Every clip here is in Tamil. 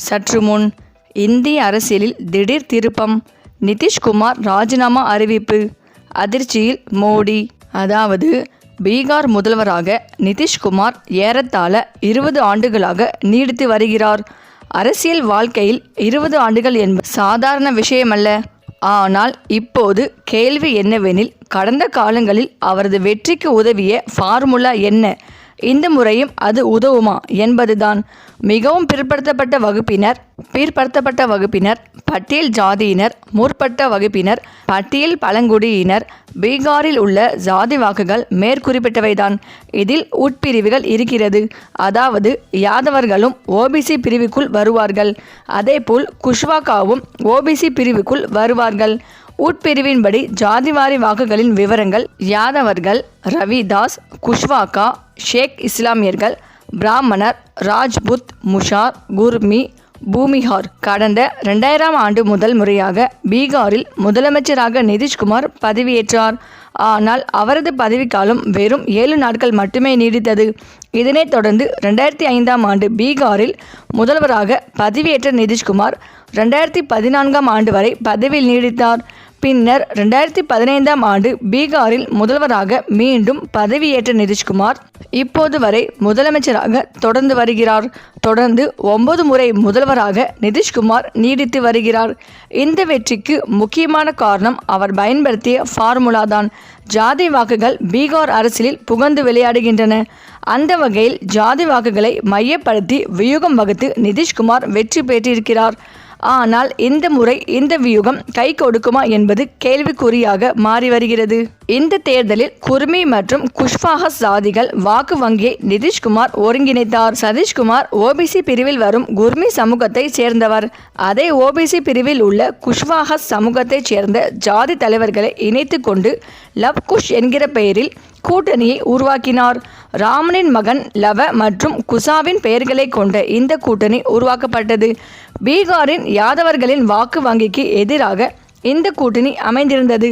சற்று முன் இந்திய அரசியலில் திடீர் திருப்பம். நிதிஷ்குமார் ராஜினாமா அறிவிப்பு. அதிர்ச்சியில் மோடி. அதாவது பீகார் முதல்வராக நிதிஷ்குமார் ஏறத்தாழ 20 ஆண்டுகளாக நீடித்து வருகிறார். அரசியல் வாழ்க்கையில் 20 ஆண்டுகள் என்பது சாதாரண விஷயமல்ல. ஆனால் இப்போது கேள்வி என்னவெனில், கடந்த காலங்களில் அவரது வெற்றிக்கு உதவிய ஃபார்முலா என்ன? இந்த முறையும் அது உதவுமா என்பதுதான். மிகவும் பிற்படுத்தப்பட்ட வகுப்பினர், பட்டியல் ஜாதியினர், முற்பட்ட வகுப்பினர், பட்டியல் பழங்குடியினர், பீகாரில் உள்ள ஜாதி வாக்குகள் மேற்குறிப்பிட்டவைதான். இதில் உட்பிரிவுகள் இருக்கிறது. அதாவது யாதவர்களும் ஓபிசி பிரிவுக்குள் வருவார்கள். அதேபோல் குஷ்வாகாவும் ஓபிசி பிரிவுக்குள் வருவார்கள். உட்பிரிவின்படி ஜாதிவாரி வாக்குகளின் விவரங்கள்: யாதவர்கள், ரவிதாஸ், குஷ்வாகா, ஷேக் இஸ்லாமியர்கள், பிராமணர், ராஜ்புத், முஷார், குர்மி, பூமிஹார். கடந்த 2000ஆம் ஆண்டு முதல் முறையாக பீகாரில் முதலமைச்சராக நிதிஷ்குமார் பதவியேற்றார். ஆனால் அவரது பதவிக்காலம் வெறும் 7 நாட்கள் மட்டுமே நீடித்தது. இதனைத் தொடர்ந்து 2005ஆம் ஆண்டு பீகாரில் முதல்வராக பதவியேற்ற நிதிஷ்குமார் 2014ஆம் ஆண்டு வரை பதவியில் நீடித்தார். பின்னர் 2015ஆம் ஆண்டு பீகாரில் முதல்வராக மீண்டும் பதவியேற்ற நிதிஷ்குமார் இப்போது வரை முதலமைச்சராக தொடர்ந்து வருகிறார். தொடர்ந்து 9 முறை முதல்வராக நிதிஷ்குமார் நீடித்து வருகிறார். இந்த வெற்றிக்கு முக்கியமான காரணம் அவர் பயன்படுத்திய ஃபார்முலா தான். ஜாதி வாக்குகள் பீகார் அரசியலில் புகுந்து விளையாடுகின்றன. அந்த வகையில் ஜாதி வாக்குகளை மையப்படுத்தி வியூகம் வகுத்து நிதிஷ்குமார் வெற்றி பெற்றிருக்கிறார். ஆனால் இந்த முறை இந்த வியூகம் கை கொடுக்குமா என்பது கேள்விக்குறியாக மாறி வருகிறது. இந்த தேர்தலில் குர்மி மற்றும் குஷ்வாகா சாதிகள் வாக்கு வங்கியை நிதிஷ்குமார் ஒருங்கிணைத்தார். சதீஷ்குமார் ஓபிசி பிரிவில் வரும் குர்மி சமூகத்தை சேர்ந்தவர். அதே ஓபிசி பிரிவில் உள்ள குஷ்வாகா சமூகத்தைச் சேர்ந்த ஜாதி தலைவர்களை இணைத்து கொண்டு லவ் குஷ் என்கிற பெயரில் கூட்டணியை உருவாக்கினார். ராமனின் மகன் லவ மற்றும் குசாவின் பெயர்களை கொண்ட இந்த கூட்டணி உருவாக்கப்பட்டது. பீகாரின் யாதவர்களின் வாக்கு வங்கிக்கு எதிராக இந்த கூட்டணி அமைந்திருந்தது.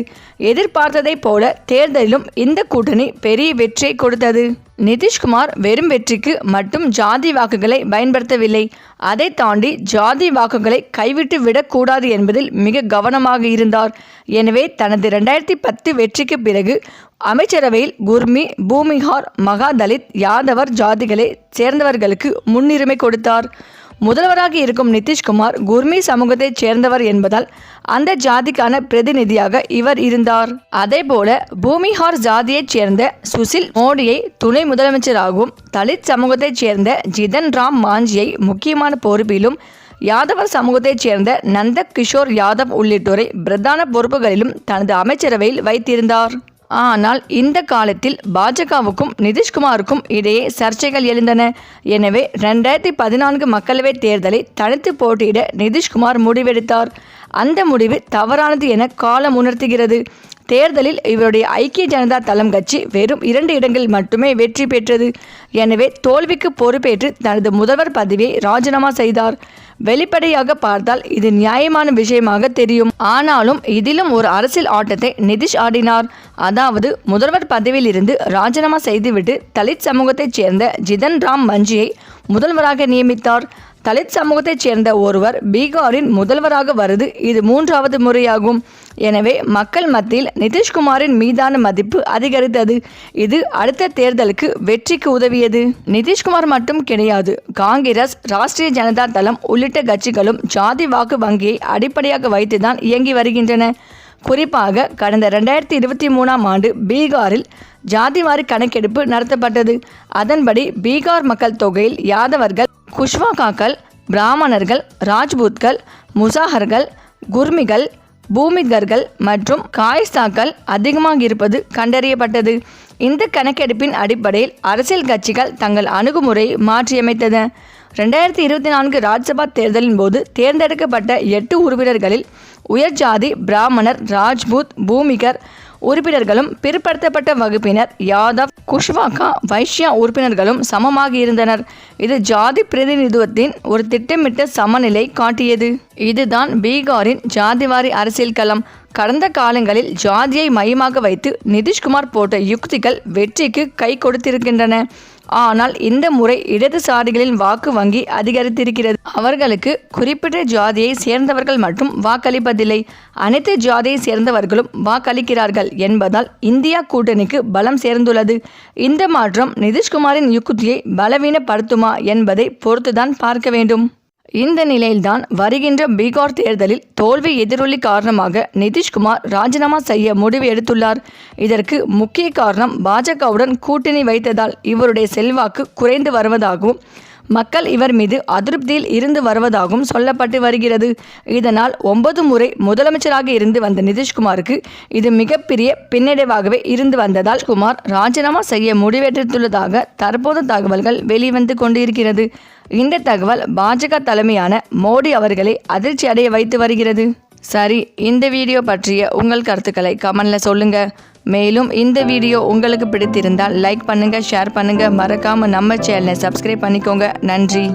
எதிர்பார்த்ததைப் போல தேர்தலிலும் இந்த கூட்டணி பெரிய வெற்றியை கொடுத்தது. நிதிஷ்குமார் வெறும் வெற்றிக்கு மட்டும் ஜாதி வாக்குகளை பயன்படுத்தவில்லை. அதை தாண்டி ஜாதி வாக்குகளை கைவிட்டு விடக்கூடாது என்பதில் மிக கவனமாக இருந்தார். எனவே தனது 2010 வெற்றிக்கு பிறகு அமைச்சரவையில் குர்மி, பூமிஹார், மகாதலித், யாதவர் ஜாதிகளை சேர்ந்தவர்களுக்கு முன்னுரிமை கொடுத்தார். முதல்வராக இருக்கும் நிதிஷ்குமார் குர்மி சமூகத்தைச் சேர்ந்தவர் என்பதால் அந்த ஜாதிக்கான பிரதிநிதியாக இவர் இருந்தார். அதேபோல பூமிஹார் ஜாதியைச் சேர்ந்த சுசில் மோடியை துணை முதலமைச்சராகவும், தலித் சமூகத்தைச் சேர்ந்த ஜிதன் ராம் மாஞ்சியை முக்கியமான பொறுப்பிலும், யாதவர் சமூகத்தைச் சேர்ந்த நந்த கிஷோர் யாதவ் உள்ளிட்டோரை பிரதான பொறுப்புகளிலும் தனது அமைச்சரவையில் வைத்திருந்தார். ஆனால் இந்த காலத்தில் பாஜகவுக்கும் நிதிஷ்குமாருக்கும் இடையே சர்ச்சைகள் எழுந்தன. எனவே 2014 மக்களவைத் தேர்தலை தனித்து போட்டியிட நிதிஷ்குமார் முடிவெடுத்தார். அந்த முடிவு தவறானது என காலம் உணர்த்துகிறது. தேர்தலில் இவருடைய ஐக்கிய ஜனதா தளம் கட்சி வெறும் 2 இடங்களில் மட்டுமே வெற்றி பெற்றது. எனவே தோல்விக்கு பொறுப்பேற்று தனது முதல்வர் பதவியை ராஜினாமா செய்தார். வெளிப்படையாக பார்த்தால் இது நியாயமான விஷயமாக தெரியும். ஆனாலும் இதிலும் ஒரு அரசியல் ஆட்டத்தை நிதிஷ் ஆடினார். அதாவது முதல்வர் பதவியில் இருந்து ராஜினாமா செய்துவிட்டு தலித் சமூகத்தைச் சேர்ந்த ஜிதன் ராம் மஞ்சியை முதல்வராக நியமித்தார். தலித் சமூகத்தைச் சேர்ந்த ஒருவர் பீகாரின் முதல்வராக வருது இது 3வது முறையாகும். எனவே மக்கள் மத்தியில் நிதிஷ்குமாரின் மீதான மதிப்பு அதிகரித்தது. இது அடுத்த தேர்தலுக்கு வெற்றிக்கு உதவியது. நிதிஷ்குமார் மட்டும் கிடையாது, காங்கிரஸ், ராஷ்டிரிய ஜனதா தளம் உள்ளிட்ட கட்சிகளும் ஜாதி வாக்கு வங்கியை அடிப்படையாக வைத்துதான் இயங்கி வருகின்றன. குறிப்பாக கடந்த 2023ஆம் ஆண்டு பீகாரில் ஜாதிவாரி கணக்கெடுப்பு நடத்தப்பட்டது. அதன்படி பீகார் மக்கள் தொகையில் யாதவர்கள், குஷ்வாகாக்கள், பிராமணர்கள், ராஜ்புத்கள், முசாஹர்கள், குர்மிகள், பூமிகர்கள் மற்றும் காயஸ்தாக்கள் அதிகமாக இருப்பது கண்டறியப்பட்டது. இந்த கணக்கெடுப்பின் அடிப்படையில் அரசியல் கட்சிகள் தங்கள் அணுகுமுறையை மாற்றியமைத்தன. 2024 ராஜ்யசபா தேர்தலின் போது தேர்ந்தெடுக்கப்பட்ட 8 உறுப்பினர்களில் உயர்ஜாதி பிராமணர், ராஜ்புத், பூமிகர் உறுப்பினர்களும் பிற்படுத்தப்பட்ட வகுப்பினர், யாதவ், குஷ்வாகா, வைஷ்யா உறுப்பினர்களும் சமமாக இருந்தனர். இது ஜாதி பிரதிநிதித்துவத்தின் ஒரு திட்டமிட்ட சமநிலை காட்டியது. இதுதான் பீகாரின் ஜாதிவாரி அரசியல் களம். கடந்த காலங்களில் ஜாதியை மையமாக வைத்து நிதிஷ்குமார் போட்ட யுக்திகள் வெற்றிக்கு கை கொடுத்திருக்கின்றன. ஆனால் இந்த முறை இடதுசாரிகளின் வாக்கு வங்கி அதிகரித்திருக்கிறது. அவர்களுக்கு குறிப்பிட்ட ஜாதியை சேர்ந்தவர்கள் மட்டும் வாக்களிப்பதில்லை, அனைத்து ஜாதியை சேர்ந்தவர்களும் வாக்களிக்கிறார்கள் என்பதால் இந்தியா கூட்டணிக்கு பலம் சேர்ந்துள்ளது. இந்த மாற்றம் நிதிஷ்குமாரின் யுக்தியை பலவீனப்படுத்துமா என்பதை பொறுத்துதான் பார்க்க வேண்டும். இந்த நிலையில்தான் வருகின்ற பீகார் தேர்தலில் தோல்வி எதிரொலி காரணமாக நிதிஷ்குமார் ராஜினாமா செய்ய முடிவு எடுத்துள்ளார். இதற்கு முக்கிய காரணம் பாஜகவுடன் கூட்டணி வைத்ததால் இவருடைய செல்வாக்கு குறைந்து வருவதாகவும் மக்கள் இவர் மீது அதிருப்தியில் இருந்து வருவதாகவும் சொல்லப்பட்டு வருகிறது. இதனால் 9 முறை முதலமைச்சராக இருந்து வந்த நிதிஷ்குமாருக்கு இது மிகப்பெரிய பின்னடைவாகவே இருந்து வந்ததால் குமார் ராஜினாமா செய்ய முடிவெடுத்துள்ளதாக தற்போது தகவல்கள் வெளிவந்து கொண்டிருக்கிறது. இந்த தகவல் பாஜக தலைமையான மோடி அவர்களை அதிர்ச்சி அடைய வைத்து வருகிறது. சரி, இந்த வீடியோ பற்றிய உங்கள் கருத்துக்களை கமெண்ட்ல சொல்லுங்க. மேலும் இந்த வீடியோ உங்களுக்கு பிடித்திருந்தால் லைக் பண்ணுங்க, ஷேர் பண்ணுங்க, மறக்காம நம்ம சேனலை சப்ஸ்கிரைப் பண்ணிக்கோங்க. நன்றி.